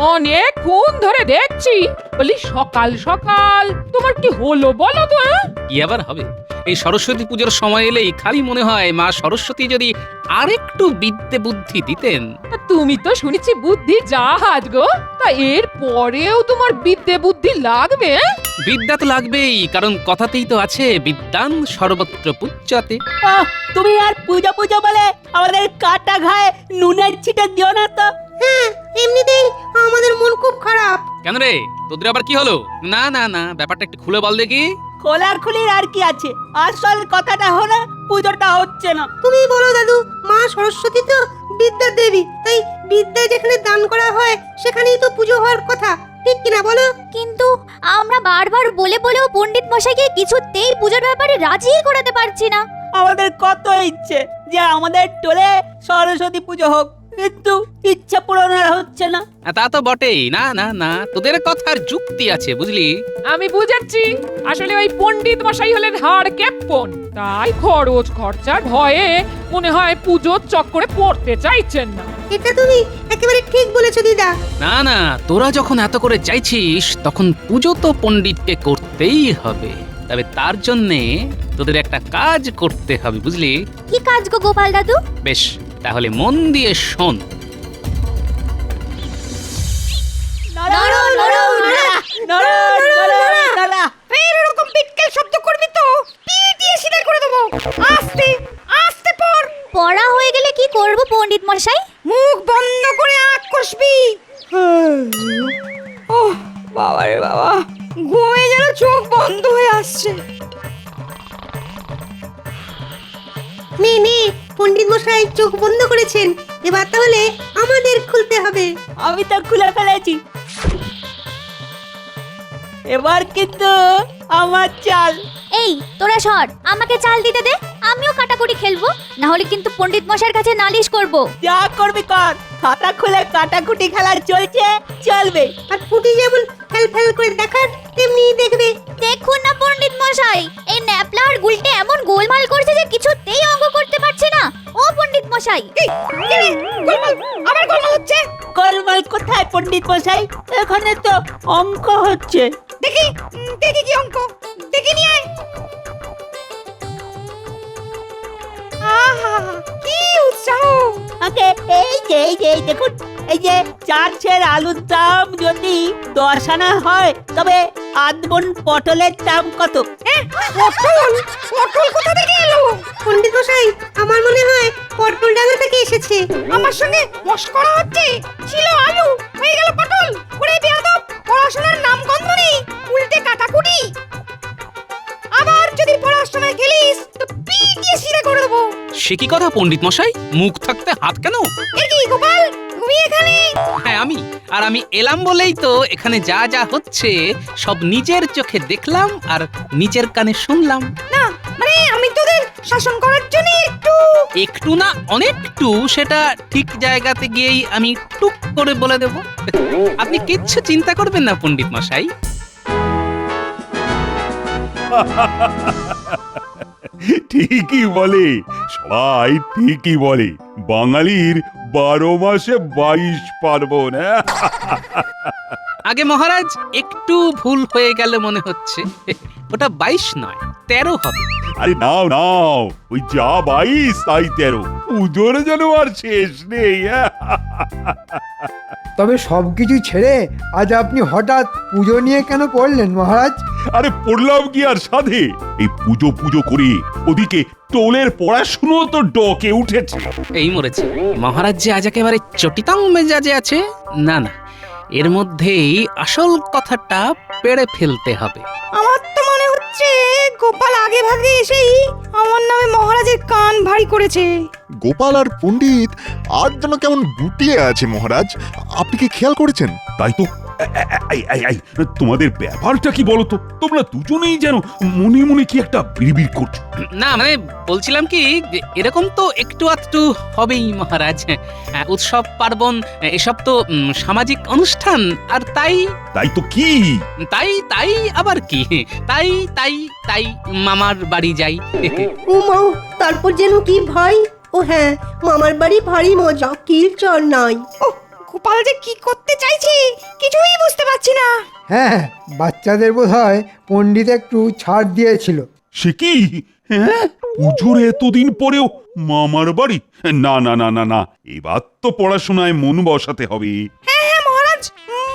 অনেকক্ষণ ধরে দেখছি। বলি সকাল সকাল তোমার কি হলো বলো তো? কি আবার হবে, এই সরস্বতী পুজোর সময় এলেই খালি মনে হয় মা সরস্বতী যদি আরেকটু বিদ্যে বুদ্ধি দিতেন। তুমি তো শুনেছি বুদ্ধি জাহাজ গো, তা এর পরেও তোমার বিদ্যে বুদ্ধি লাগবে? বিদ্যা তো লাগবেই, কারণ কথাতেই তো আছে বিদ্যান সর্বত্র পূজ্যতে। তুমি আর পূজা পূজা বলে আমাদের কাটা ঘায়ে নুনের ছিটে দিও না তো। হ্যাঁ, এমনিতেই আমাদের মন খুব খারাপ। কেন রে, তোদের আবার কি হলো? না না না, ব্যাপারটা একটু খুলে বল দেখি। খোলাখুলির আর কি আছে, আসল কথাটা হলো পুজোটা হচ্ছে না। তুমি বলো দাদু, মা সরস্বতী তো বিদ্যার দেবী, তাই বিদ্যা যেখানে দান করা হয় সেখানেই তো পুজো হওয়ার কথা, ঠিক কিনা বলো? কিন্তু আমরা বারবার বলে বলেও পণ্ডিত মশাইকে কিছুতেই পুজোর ব্যাপারে রাজি করাতে পারছি না। আমাদের কত ইচ্ছে যে আমাদের টোলে সরস্বতী পুজো হোক, কিন্তু ইচ্ছা পূরণ আর হচ্ছে না। তা তো বটেই। না না না, তোদের কথার যুক্তি আছে বুঝলি। আমি বুঝাচ্ছি, আসলে ওই পণ্ডিত মশাই হলেন হাড় ক্যাপ্পন, তাই খরচ খরচার ভয়ে মনে হয় পুজোর চক্করে পড়তে চাইছেন না। এটা তুমি একেবারে ঠিক বলেছো দিদা। না না, তোরা যখন এত করে চাইছিস তখন পুজো তো পণ্ডিতকে করতেই হবে। তবে তার জন্যে তোদের একটা কাজ করতে হবে বুঝলি। কি কাজ গো গোপাল দাদু? বেশ, তাহলে মন দিয়ে শোন। এরকম পিটকেল শব্দ করবি তো পিটিয়ে সিধা করে দেবো। আস্তে আস্তে পড়। পড়া হয়ে গেলে কি করব পণ্ডিত মশাই? মুখ বন্ধ করে আঁক কষবি। ওহ বাবা রে বাবা, ঘুমে যেন চোখ বন্ধ হয়ে আসছে। নে নে, পণ্ডিত মশাই চোখ বন্ধ করেছেন, এবার তাহলে আমাদের খুলতে হবে। আমি তো খুলে ফেলেছি, এবার কিন্তু আমার চাল। এই তোরা সর, আমাকে চাল দিতে দে, আমিও কাটাকুটি খেলবো, না হলে কিন্তু পণ্ডিত মশাইয়ের কাছে নালিশ করব। যা করবি কর, খাতা খুলে কাটাকুটি খেলা চলছে, চলবে। আর পুটি যেমন ফেল ফেল করে দেখার তেমনি দেখবে। দেখুন না পণ্ডিত মশাই, এই ন্যাপলা আর গুলটে এমন গোলমাল করছে যে কিছুতেই অঙ্ক করতে পারছে না। ও পণ্ডিত মশাই, আবার গোলমাল হচ্ছে। গোলমাল কোথায় পণ্ডিত মশাই? এখানে তো অঙ্ক হচ্ছে। দেখি দেখি কি অঙ্ক, দেখি নিয়ে আয়। আহা কি উৎসাহ! আগে এই দেখুন, এই যে 4 সের আলুর দাম যদি 10 আনা হয় তবে আধবন পটলের দাম কত? পটল পটল কোথা থেকে এলো? পণ্ডিত মশাই, আমার মনে হয় পটল ডাঙ্গা থেকে এসেছে। আমার সঙ্গে মশকরা হচ্ছে। ছিল আলু, হয়ে গেল পটল। ওরে বেয়াদব, পড়াশোনার নাম গন্ধ নেই, উল্টে কাটাকুটি। আবার যদি পড়াশোনায় গেলিস তো পিটিয়ে সিধা করে দেবো। সে কি কথা পণ্ডিত মশাই, মুখ থাকতে হাত কেন? এ কি গোপাল, তুমি এখানে? হ্যাঁ আমি, আর আমি এলাম বলেই তো এখানে যা যা হচ্ছে সব নিজের চোখে দেখলাম আর নিজের কানে শুনলাম। না মানে আমি তোদের শাসন করার জন্য একটু না অনেকটু, সেটা ঠিক জায়গাতে গিয়েই আমি টুক করে বলে দেব। আপনি কিচ্ছু চিন্তা করবেন না পণ্ডিত মশাই। ঠিকই বলে, সবাই ঠিকই বলে, বাঙালির 12 মাসে 22 পার্বণ। আগে মহারাজ একটু ভুল হয়ে গেল মনে হচ্ছে, ওটা 22 নয় 13 হবে। আরে নাও নাও, ওই যা 22 তাই 13, পুজোর যেন আর শেষ নেই। তবে সবকিছু ছেড়ে আজ আপনি হঠাৎ পুজো নিয়ে কেন পড়লেন মহারাজ? আরে পড়লাম কি আর সাধে, এই পুজো পুজো করে ওদিকে টোলের পড়াশুনো তো ডকে উঠেছে। এই মরেছে মহারাজ যে আজ একেবারে চটিতাং মেজাজে আছে। না না, এর মধ্যেই আসল কথাটা পেড়ে ফেলতে হবে। আমার তো মনে হচ্ছে গোপাল আগে ভাগে এসেই আমার নামে মহারাজের কান ভারী করেছে। গোপাল আর পণ্ডিত আজ যেন কেমন গুটিয়ে আছে মহারাজ, আপনি কি খেয়াল করেছেন? তাই তো, এই, তোমাদের ব্যাপারটা কি বলো তো? তোমরা দুজনেই যেন মনে মনে কি একটা বিড়বিড় করছো। না মানে বলছিলাম কি, যে এরকম তো একটু আধটু হবেই মহারাজ। উৎসব পার্বণ এসব তো সামাজিক অনুষ্ঠান, আর তাই তাই তো কি? তাই তাই আবার কি, তাই তাই তাই মামার বাড়ি যাই। ও মা, তারপর যেন কি ভাই। ও হ্যাঁ, মামার বাড়ি ভারী মজা, কিল চর নাই। ও গোপাল যে কি করতে চাইছে কিছুই বুঝতে পারছি না। হ্যাঁ, বাচ্চাদের বোধহয় পণ্ডিত একটু ছাড় দিয়েছিল। সে কি? হ্যাঁ, পুজোর এতদিন পরেও মামার বাড়ি? না না না না না, এবার তো পড়াশোনায় মন বসাতে হবে। হ্যাঁ হ্যাঁ মহারাজ,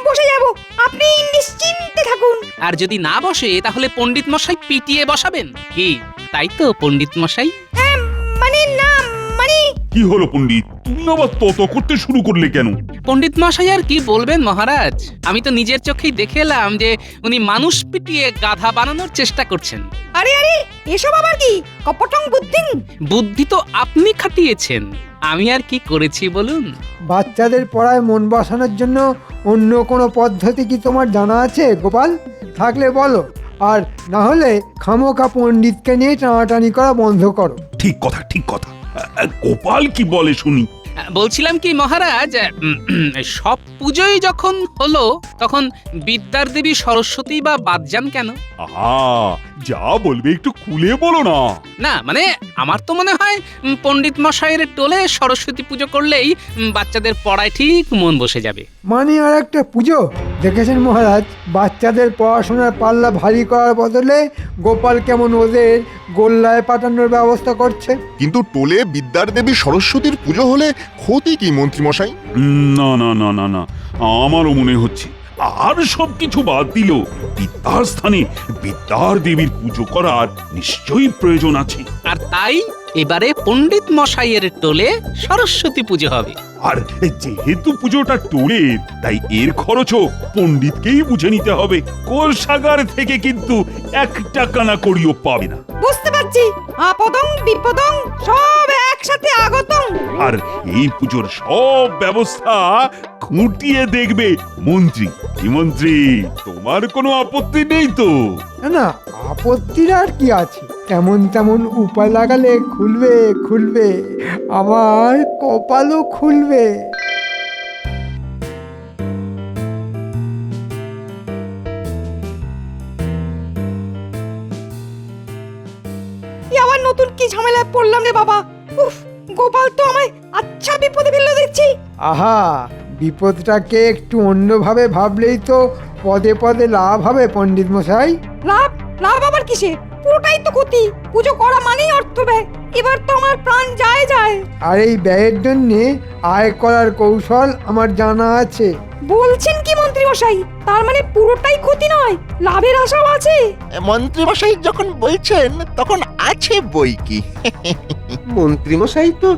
বসে যাব, আপনি নিশ্চিন্তে থাকুন। আর যদি না বসে তাহলে পণ্ডিত মশাই পিটিয়ে বসাবেন কি? তাই তো পণ্ডিত মশাই? হ্যাঁ মানে না মানে কি হলো পণ্ডিত, তুমি আবার তত করতে শুরু করলে কেন? পণ্ডিত মশাই আর কি বলবেন মহারাজ, আমি তো নিজের চোখেই দেখে এলাম যে উনি মানুষ পিটিয়ে গাধা বানানোর চেষ্টা করছেন। আরে আরে এসব আবার কি কপটং বুদ্ধি? বুদ্ধি তো আপনি খাটিয়েছেন, আমি আর কি করেছি বলুন? বাচ্চাদের পড়ায় মন বসানোর জন্য অন্য কোনো পদ্ধতি কি তোমার জানা আছে গোপাল? থাকলে বলো, আর না হলে খামোকা পণ্ডিতকে নিয়ে টানাটানি করা বন্ধ করো। ঠিক কথা, ঠিক কথা। গোপাল কি বলে শুনি। বলছিলাম কি মহারাজ, সব পুজোই যখন হলো তখন বিদ্যার দেবী সরস্বতী বা বাদ যান কেন? আহা, যা বলবে একটু খুলে বলো না। না মানে আমার তো মনে হয় পণ্ডিত মশাইয়ের টোলে সরস্বতী পুজো করলেই বাচ্চাদের পড়ায় ঠিক মন বসে যাবে। মানে আর একটা পুজো? দেখেছেন মহারাজ, বাচ্চাদের পড়াশোনার পাল্লা ভারী করার বদলে গোপাল কেমন ওদের গোল্লায় পাঠানোর ব্যবস্থা করছে। কিন্তু টোলে বিদ্যার দেবী সরস্বতীর পুজো হলে ক্ষতি কি মন্ত্রীমশাই? না না না না না, আমারও মনে হচ্ছে আর সবকিছু বাদ দিল বিদ্যার স্থানে বিদ্যার দেবীর পুজো করার নিশ্চয়ই প্রয়োজন আছে। আর তাই এবারে পণ্ডিত মশাইয়ের টোলে সরস্বতী পুজো হবে। আর যেহেতু পুজোটা টোলের, তাই এর খরচও পণ্ডিতকেই বুঝে নিতে হবে। কোষাগার থেকে কিন্তু 1 টাকা না করিও পাবে না। বুঝতে পারছি, আপদং বিপদং সব একসাথে আগতং। আর এই পুজোর সব ব্যবস্থা খুঁটিয়ে দেখবে মন্ত্রী। কি মন্ত্রী, তোমার কোনো আপত্তি নেই তো? না না, আপত্তির আর কি আছে, তেমন তেমন উপায় লাগালে খুলবে খুলবে, আমার কপালও খুলবে। আবার নতুন কি ঝামেলায় পড়লাম রে বাবা। উফ, গোপাল তো আমায় আচ্ছা বিপদে ফেললো দেখছি। আহা, বিপদটাকে একটু অন্যভাবে ভাবলেই তো পদে পদে লাভ হবে পণ্ডিত মশাই। লাভ? লাভ আবার কিসে? পুরোটাই তো ক্ষতি। পুজো করা মানেই অর্থ ব্যয়। এবার তো আমার প্রাণ যায় যায়। আর এই ব্যয়ের জন্যে আয় করার কৌশল আমার জানা আছে। বলছেন কি মন্ত্রী মশাই? তার মানে পুরোটাই ক্ষতি নয়, লাভের আশাও আছে? মন্ত্রীমশাই যখন বলছেন তখন আছে বই কি। মন্ত্রীমশাই তো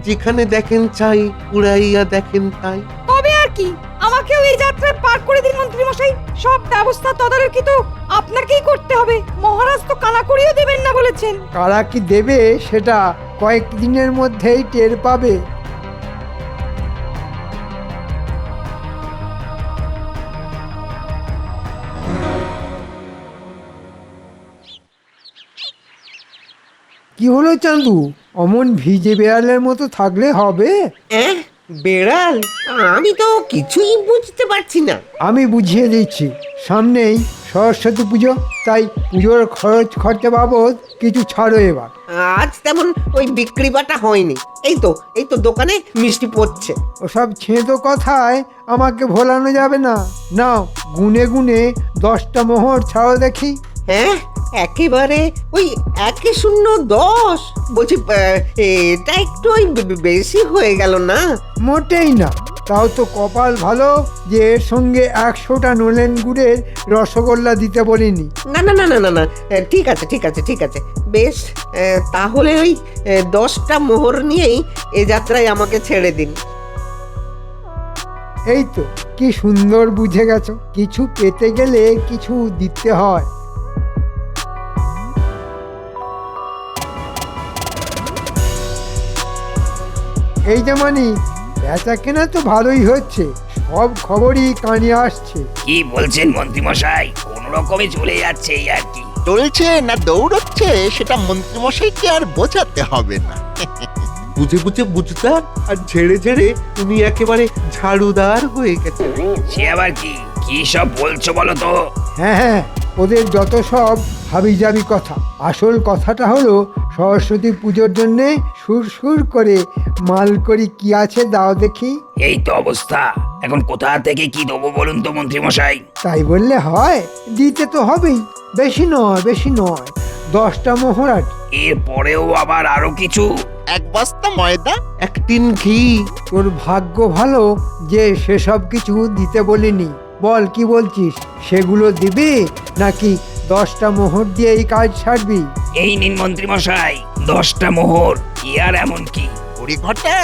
যেখানে দেখেন চাই উড়াইয়া দেখেন তাই। তবে আর কি, আমাকেও এই যাত্রায় পার করে দিন মন্ত্রী মশাই। সব ব্যবস্থা তদারকি তো আপনাকেই করতে হবে। মহারাজ তো কানাকড়িও দেবেন না বলেছেন। কারা কি দেবে সেটা কয়েকদিনের মধ্যেই টের পাবে। কি হলো চান্দু, অমন ভিজে বেড়ালের মতো থাকলে হবে? বেড়াল? আমি তো কিছুই বুঝতে পারছি না। আমি বুঝিয়ে দিচ্ছি, সামনেই সরস্বতী পুজো, তাই পুজোর খরচা বাবদ কিছু ছাড়ো এবার। আজ তেমন ওই বিক্রি বাটা হয়নি। এই তো দোকানে মিষ্টি পড়ছে। ওসব ছেঁতো কথায় আমাকে ভোলানো যাবে না। নাও, গুনে গুনে 10টা মোহর ছাড়ো দেখি। হ্যাঁ, একেবারে ওই 1-0-10। বলছি এটা একটু ওই বেশি হয়ে গেল না? মোটেই না, তাও তো কপাল ভালো যে এর সঙ্গে 100টা নলেন গুড়ের রসগোল্লা দিতে বলিনি। না না না না না না, ঠিক আছে ঠিক আছে ঠিক আছে, বেশ। তাহলে ওই 10টা মোহর নিয়েই এ যাত্রায় আমাকে ছেড়ে দিন। এই তো, কি সুন্দর বুঝে গেছো, কিছু পেতে গেলে কিছু দিতে হয়। এই যেমনই বেচা কেনা তো ভালোই হচ্ছে, সব খবরই কানে আসছে। কি বলছেন মন্ত্রী মশাই? কোন রকমে চলে যাচ্ছে এই আর কি। চলছে না দৌড়চ্ছে সেটা মন্ত্রীমশাইকে আর বোঝাতে হবে না। বুঝে বুঝে বুঝদার আর ঝেড়ে ঝেড়ে তুমি একেবারে ঝাড়ুদার হয়ে গেছে। সে আবার কি? কি সব বলছো বলো তো? হ্যাঁ হ্যাঁ, ওদের যত সব হাবিজাবি কথা। আসল কথাটা হলো সরস্বতী পুজোর জন্যে সুর সুর করে মাল করি কি আছে দাও দেখি। এই তো অবস্থা, এখন কোথা থেকে কি দেবো বলুন তো মন্ত্রী মশাই? তাই বললে হয়, দিতে তো হবেই। বেশি নয়, বেশি নয়, 10টা মোহর আর কি। এর পরেও আবার আরো কিছু? এক বস্তা ময়দা, 1 টিন ঘি। তোর ভাগ্য ভালো যে সেসব কিছু দিতে বলিনি। বল কি বলছিস, সেগুলো দিবি নাকি 10টা মোহর দিয়ে এই কাজ ছাড়বি? এই নিন মন্ত্রী মশাই, 10টা মোহর। কি আর এমন কি? ওরে ঘটা,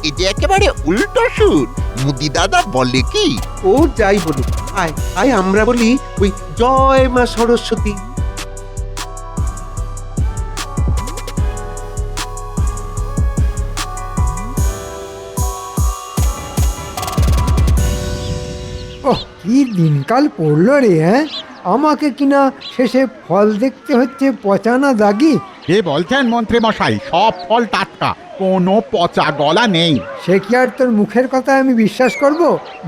এই যে একেবারে উল্টো সুর। মুদি দাদা বলে কি, ও যাই বলুক, আয় আয় আমরা বলি ওই জয় মা সরস্বতী। ওহ, কি দিনকাল পড়লো রে, হ্যাঁ? আমাকে কিনা শেষে ফল দেখতে হচ্ছে পচানা দাগি। কে বলছেন মন্ত্রী মশাই? সব ফল টাটকা, কোনো পচা গলা নেই। সে কি আর তোর মুখের কথা আমি বিশ্বাস করব?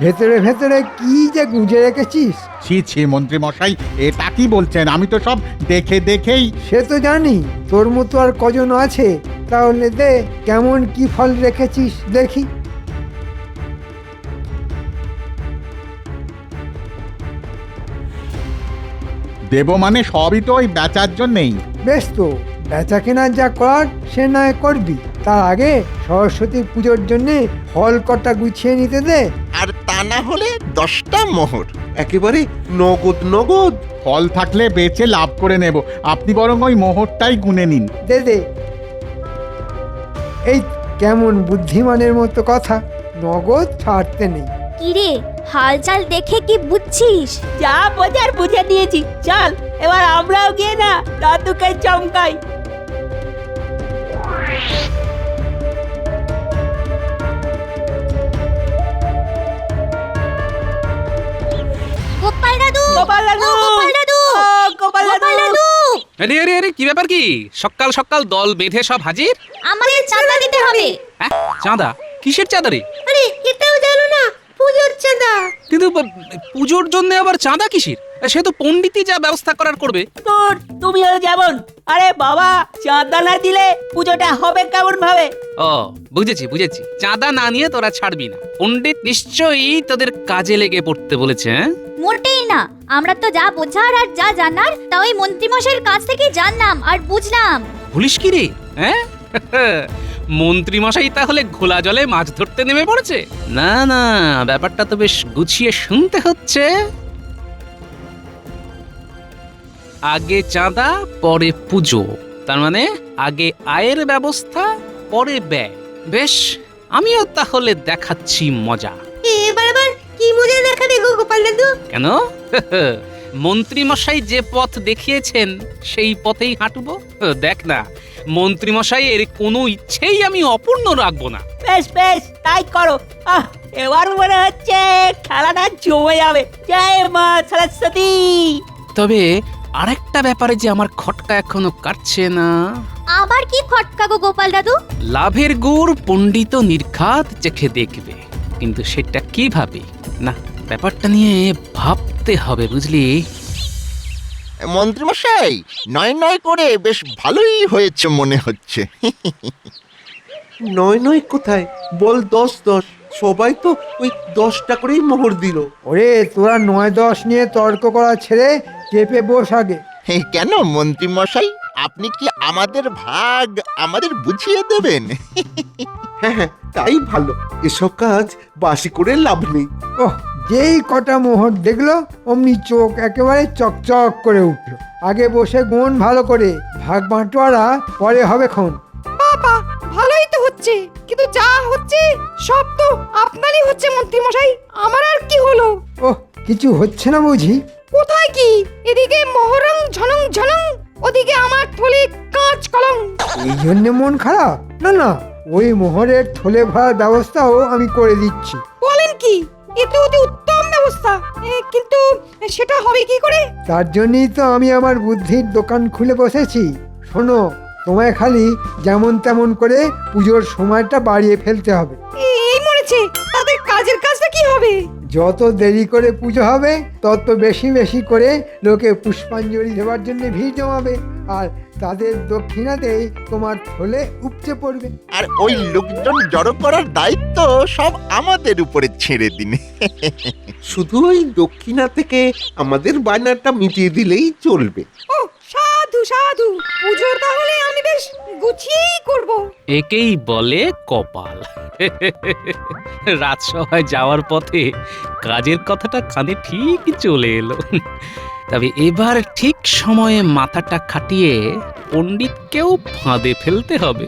ভেতরে ভেতরে কি যে গুঁজে রেখেছিস। ছি ছি মন্ত্রী মশাই, এটা কি বলছেন? আমি তো সব দেখে দেখেই। সে তো জানি, তোর মতো আর কজন আছে। তাহলে দে, কেমন কি ফল রেখেছিস দেখি। দেব মানে সবই তো ওই বেচার জন্যেই। বেশ, তো বেচা কেনা যা কর সে নয় করবি, তার আগে সরস্বতী পুজোর জন্যে ফল কটা গুছিয়ে নিতে দে। আর তা না হলে 10টা মোহর। একেবারে নগদ নগদ। ফল থাকলে বেচে লাভ করে নেব, আপনি বরং ওই মোহরটাই গুনে নিন। দে দে। এই কেমন বুদ্ধিমানের মতো কথা, নগদ ছাড়তে নেই। কিরে, হালচাল দেখে কি বুঝছিস? যা বোঝার বুঝে দিয়েছি, চল এবার আমরাও গিয়ে না দাদুকে চমকাই। গোপাল দাদু, গোপাল দাদু! ও গোপাল দাদু, ও, গোপাল দাদু! গোপাল দাদু, আরে আরে আরে, কি ব্যাপার? কি সকাল সকাল দল বেঁধে সব হাজির? আমাদের চাঁদা দিতে হবে। হ্যাঁ, চাঁদা? কিসের চাঁদা রে? আরে এটাও জানো না, পুজোর চাঁদা। কিন্তু পুজোর জন্য আবার চাঁদা কিসের? সে তো পণ্ডিতই যা ব্যবস্থা করার করবে। তোর তুমিও যেমন। আরে বাবা, চাঁদা না দিলে পুজোটা হবে কেমন ভাবে? ও, বুঝেছি বুঝেছি, চাঁদা না নিয়ে তোরা ছাড়বি না। পণ্ডিত নিশ্চয়ই তোদের কাজে লেগে পড়তে বলেছে। হ্যাঁ, মোটেই না, আমরা তো যা বোঝার আর যা জানার তা ওই মন্ত্রীমশাইয়ের কাছ থেকে জানলাম আর বুঝলাম। ভুলিস কি রে? হ্যাঁ, মন্ত্রী মশাই তাহলে ঘোলা জলে মাছ ধরতে নেমে পড়েছে? না না, ব্যাপারটা তো বেশ গুছিয়ে শুনতে হচ্ছে। আগে চাঁদা পরে পুজো, তার মানে আগে আয়ের ব্যবস্থা পরে ব্যয়। বেশ, আমিও তাহলে দেখাচ্ছি মজা। এবার আবার কি মজা দেখাবে গো গোপাল দাদু? কেন? মন্ত্রী মশাই যে পথ দেখিয়েছেন সেই পথেই হাঁটবো। দেখ না, মন্ত্রী মশাইয়ের কোনো ইচ্ছেই আমি অপূর্ণ রাখবো না। বেশ বেশ, তাই করো। এবার মনে হচ্ছে খেলাটা জমে যাবে। জয় মা সরস্বতী। তবে আরেকটা ব্যাপারে যে আমার খটকা এখনো কাটছে না। আবার কি খটকা গো গোপাল দাদু? লাভের গুড় পণ্ডিত নির্ঘাত চেখে দেখবে, কিন্তু সেটা কিভাবে? না, ব্যাপারটা নিয়ে ভাবতে হবে, বুঝলি? মন্ত্রী মশাই, নয় নয় করে বেশ ভালোই হয়েছে মনে হচ্ছে। নয় নয় কোথায়, বল 10-10। সবাই তো ওই 10টা করেই মোহর দিল। ওরে, তোরা 9-10 নিয়ে তর্ক করা ছেড়ে চেপে বস আগে। কেন মন্ত্রী মশাই, আপনি কি আমাদের ভাগ আমাদের বুঝিয়ে দেবেন? হ্যাঁ হ্যাঁ, তাই ভালো। এসব কাজ বাসি করে লাভ নেই। ওহ, যেই কটা মোহর দেখলো অমনি চোখ একেবারে চকচক করে উঠলো। আগে বসে গুণ ভালো করে, ভাগ বাঁটোয়ারা পরে হবে খন। বাবা, ভালোই তো হচ্ছে, কিন্তু যা হচ্ছে সব তো আপনারই হচ্ছে মন্ত্রী মশাই। আমার আর কি হলো? ওহ, কিছু হচ্ছে না বুঝি? কোথায় কি? এদিকে মোহরং ঝনং ঝনং, ওদিকে আমার থলে কাঁচ কলং। এই জন্য মন খারাপ? না না, ওই মোহরের থলে ভরার ব্যবস্থাও আমি করে দিচ্ছি। বলেন কি? এ তো অতি উত্তম ব্যবস্থা, কিন্তু সেটা হবে কি করে? তার জন্যই তো আমি আমার বুদ্ধির দোকান খুলে বসেছি। শোনো, তোমায় খালি যেমন তেমন করে পুজোর সময়টা বাড়িয়ে ফেলতে হবে। এই মরেছে, তাদের কাজের কাজটা কি হবে? যত দেরি করে পুজো হবে তত বেশি বেশি করে লোকে পুষ্পাঞ্জলি দেওয়ার জন্য ভিড় জমাবে, আর তাদের দক্ষিণাতেই তোমার থলে উপচে পড়বে। আর ওই লোকজন জড়ো করার দায়িত্ব সব আমাদের উপরে ছেড়ে দিন। শুধু ওই দক্ষিণা থেকে আমাদের বায়নাটা মিটিয়ে দিলেই চলবে। ও সাধু সাধু, পুজো তাহলে আমি বেশ গুছিয়েই করব। একেই বলে কপাল। রাজসভায় যাওয়ার পথে কাজের কথাটা কানে ঠিক চলে এলো। তবে এবার ঠিক সময়ে মাথাটা খাটিয়ে পণ্ডিতকেও ফাঁদে ফেলতে হবে।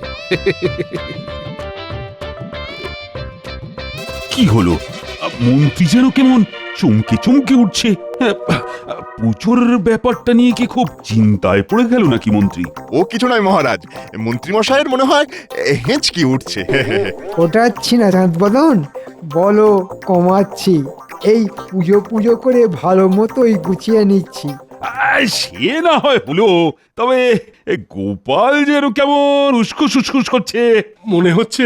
কি হলো? মন্ত্রী যেন কেমন চমকে চমকে উঠছে। পুজোর ব্যাপারটা নিয়ে কি খুব চিন্তায় পড়ে গেল নাকি মন্ত্রী? ও কিছু নয় মহারাজ, মন্ত্রী মশাইয়ের মনে হয় হেঁচকি উঠছে। ওটাচ্ছি না চাঁদ বদন, বলো কমাচ্ছি। এই পুজো পুজো করে ভালো মতোই গুছিয়ে নিচ্ছি। সে না হয় হলো, তবে গোপাল যেন কেমন উস্কুস উস্কুস করছে। মনে হচ্ছে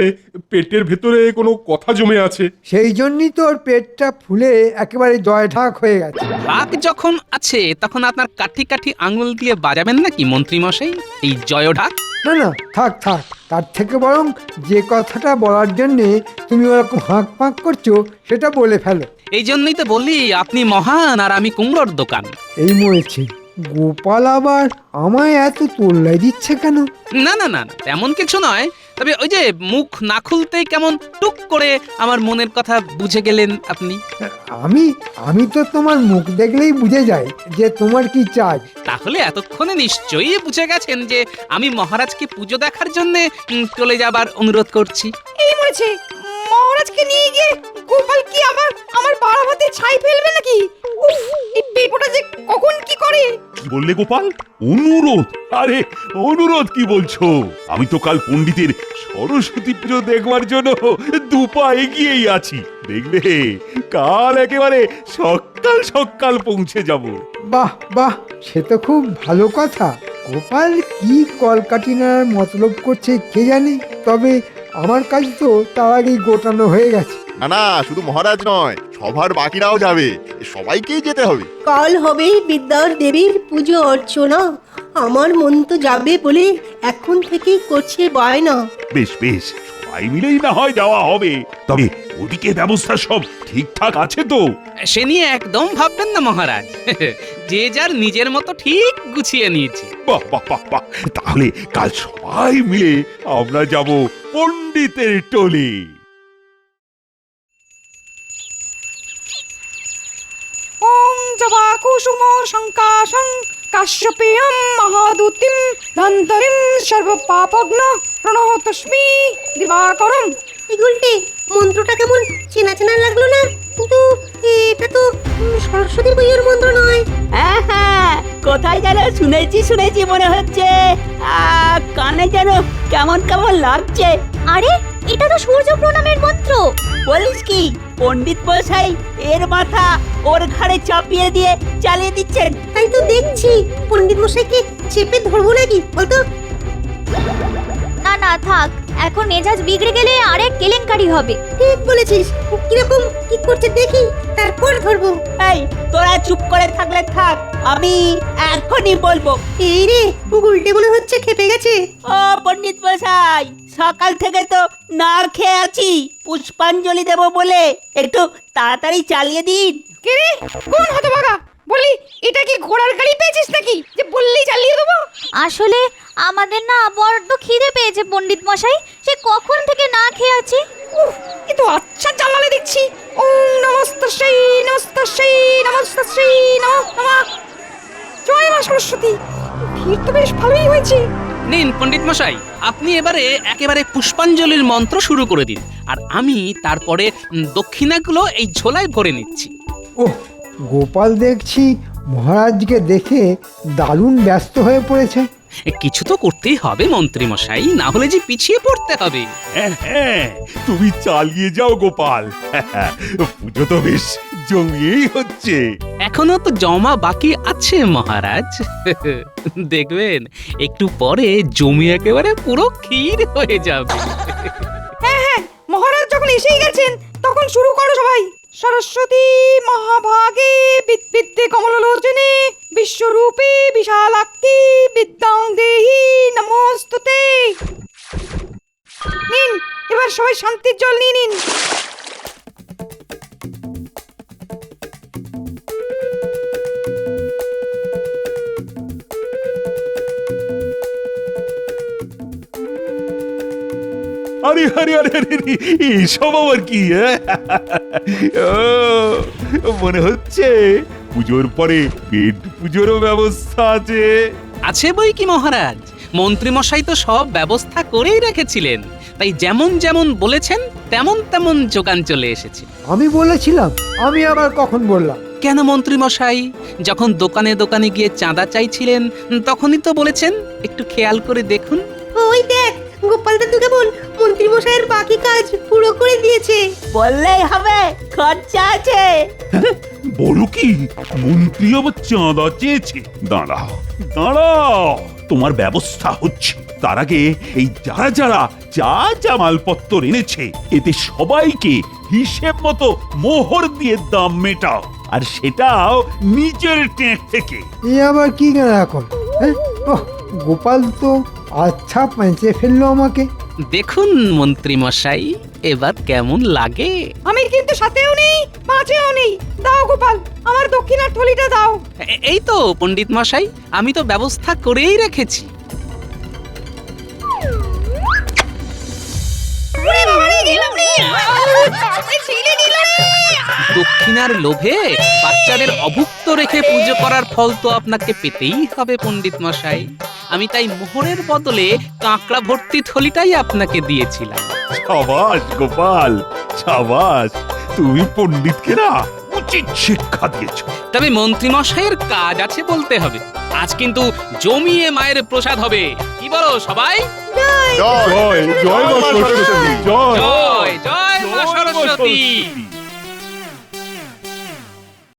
পেটের ভেতরে কোনো কথা জমে আছে। সেই জন্যই তো ওর পেটটা ফুলে একেবারে জয় ঢাক হয়ে গেছে। ভাগ যখন আছে তখন আপনার কাঠি কাঠি আঙুল দিয়ে বাজাবেন নাকি মন্ত্রী মশাই এই জয়ঢাক? না না, থাক থাক, তার থেকে বরং যে কথাটা বলার জন্যে তুমি ওরকম হাঁক পাঁক করছো সেটা বলে ফেলো। এই জন্যই তো বলি আপনি মহান আর আমি কুমড়োর দোকান। এই মরেছে, গোপাল আবার আমায় এত তোল্লাই দিচ্ছে কেন? না না না না, তেমন কিছু নয়। তবে ওই যে মুখ না খুলতেই কেমন টুক করে আমার মনের কথা বুঝে গেলেন আপনি। আমি তো তোমার মুখ দেখলেই বুঝে যাই যে তোমার কি চাই। তাহলে এতক্ষণে নিশ্চয়ই বুঝে গেছেন যে আমি মহারাজকে পুজো দেখার জন্য চলে যাবার অনুরোধ করছি। এই মরেছে, মহারাজকে নিয়ে গিয়ে গোপাল কি আমার বাড়াবাতে ছাই ফেলবে নাকি? উফ, এই পেপোটা যে কখন কি করে। কি বললে গোপাল? অনুরোধ? আরে অনুরোধ কি বলছো? আমি তো কাল পণ্ডিতের সরস্বতী পুজো দেখবার জন্য দুপা এগিয়েই আছি। দেখবে কাল একেবারে সকাল সকাল পৌঁছে যাব। বাহ বাহ, সে তো খুব ভালো কথা। গোপাল কি কলকাটিনার মতলব করছে কে জানে, তবে আমার কাজ তো তার আগেই গোটানো হয়ে গেছে। না না, শুধু মহারাজ নয়, সভার বাকিরাও যাবে, সবাইকেই যেতে হবে। কাল হবে বিদ্যার দেবীর পুজো অর্চনা, আমার মন তো যাবে বলে এখন থেকেই করছে বায়না। বেশ বেশ, সবাই মিলেই না হয় যাওয়া হবে। তবে ওদিকে ব্যবস্থা সব ঠিকঠাক আছে তো? সে নিয়ে একদম ভাববেন না মহারাজ। যে যার নিজের মতো ঠিক গুছিয়ে নিয়েছে। বাহ বাহ বাহ বাহ, তাহলে কাল সবাই মিলে আমরা যাব পণ্ডিতের টলি। ওম জবা কুসুম শঙ্কাশং কাশ্যপেয়ম মহাদূতিম ধন্তরিম সর্বপাপগ্ন প্রণতস্মি দিবাকরম। এগুলটে মন্ত্রটা কেমন চেনা চেনা লাগলো না? কিন্তু এটা তো সরস্বতী পুজোর মন্ত্র নয়। হ্যাঁ হ্যাঁ, কোথায় যেন শুনেছি মনে হচ্ছে। কানে যেন কেমন কেমন লাগছে। আরে এটা তো সূর্য প্রণামের মন্ত্র। বলিস কি, পণ্ডিত মশাই এর মাথা ওর ঘাড়ে চাপিয়ে দিয়ে চালিয়ে দিচ্ছেন? তাই তো দেখছি। পণ্ডিত মশাইকে চেপে ধরবো নাকি বলতো? না না থাক, এখন মেজাজ বিগড়ে গেলে আরেক কেলেঙ্কারি হবে। ঠিক বলেছিস। কিরকম কি করছে দেখি, তারপর ধরবো। এই তোরা চুপ করে থাকলে থাক, আমি এখনই বলবো। এই রে, গুলটে মনে হচ্ছে খেপে গেছে। ও পণ্ডিত মশাই, সকাল থেকে তো না খেয়ে আছি, পুষ্পাঞ্জলি দেব বলে একটু তাড়াতাড়ি চালিয়ে দিন। কে রে, কোন হতভাগা? বলি এটা কি ঘোড়ার গাড়ি পেয়েছিস নাকি যে বললেই চালিয়ে দেবো? আসলে আমাদের না বড্ড খিদে পেয়েছে পণ্ডিত মশাই, সে কখন থেকে না খেয়ে আছি। উফ, এ তো আচ্ছা জ্বালালে দেখছি। ওম নমস্তস্যৈ নমস্তস্যৈ নমস্তস্যৈ নমঃ নমঃ। জয় মা সরস্বতী। ভিড় তো বেশ ভালোই হয়েছে। নিন পণ্ডিত মশাই, আপনি একেবারে পুষ্পাঞ্জলির মন্ত্র শুরু করে দিন, আর আমি তারপরে দক্ষিণাগুলো এই ঝোলায় ভরে নিচ্ছি। ওহ, গোপাল দেখছি মহারাজকে দেখে দারুণ ব্যস্ত হয়ে পড়েছে। কিছু তো করতেই হবে মন্ত্রী মশাই, না হলে যে পিছিয়ে পড়তে হবে। হ্যাঁ, তুমি চালিয়ে যাও গোপাল। পুজো তো বেশ জমিয়েই হচ্ছে। এখনো তো জমা বাকি আছে মহারাজ। দেখবেন একটু পরে জমি একেবারে পুরো ক্ষীর হয়ে যাবে। হ্যাঁ হ্যাঁ, মহারাজ যখন এসেই গেছেন তখন শুরু করো সবাই। সরস্বতী মহাভাগে বিদ্যে কমলোচনে বিশ্বরূপে বিশালাক্ষী বিদ্যাং দেহি নমস্তুতে। নিন, এবার সবাই শান্তির জল নিয়ে নিন। আরে আরে আরে আরে আরে, এসব আবার কি ও, মনে হচ্ছে পুজোর পরে পেট পুজোরও ব্যবস্থা আছে। আছে বই কি মহারাজ, মন্ত্রীমশাই তো সব ব্যবস্থা করেই রেখেছিলেন, তাই যেমন যেমন বলেছেন তেমন তেমন যোগান চলে এসেছে। আমি বলেছিলাম? আমি আবার কখন বললাম? কেন মন্ত্রীমশাই, যখন দোকানে দোকানে গিয়ে চাঁদা চাইছিলেন তখনই তো বলেছেন একটু খেয়াল করে দেখুন। ওই দেখ, গোপাল দাদু কেমন মন্ত্রী মশাইয়ের বাকি কাজ পুরো করে দিয়েছে। বললেই হবে, খরচা আছে। বলো কি, মন্ত্রী আবার চাঁদা চেয়েছে? দাঁড়াও দাঁড়াও, তোমার ব্যবস্থা হচ্ছে। তার আগে এই যারা যারা যা যা মালপত্র এনেছে এতে সবাইকে হিসেব মতো মোহর দিয়ে দাম মেটাও, আর সেটাও নিজের ট্যাঙ্ক থেকে। এ আবার কি কেন এখন? ওহ, গোপাল তো আচ্ছা পেঁচে ফেললো আমাকে। দেখুন মন্ত্রীমশাই, এবার কেমন লাগে? আমি কিন্তু সাথেও নেই, মাঝেও নেই। দাও গোপাল, আমার দক্ষিণার থলিটা দাও। এই তো পণ্ডিত মশাই, আমি তো ব্যবস্থা করেই রেখেছি। দক্ষিণার লোভে বাচ্চাদের অভুক্ত রেখে পুজো করার ফল তো আপনাকে পেতেই হবে পণ্ডিত মশাই। আমি তাই মোহরের বদলে কাঁকড়া ভর্তি থলিটাই আপনাকে দিয়েছিলাম। সাবাস গোপাল, সাবাস, তুমি পণ্ডিতকে না উচিত শিক্ষা দিয়েছো। তবে মন্ত্রীমশাইয়ের কাজ আছে বলতে হবে। আজ কিন্তু জমিয়ে মায়ের প্রসাদ হবে, কি বলো সবাই? জয় জয় মা সরস্বতী, জয় জয় জয় মা সরস্বতী।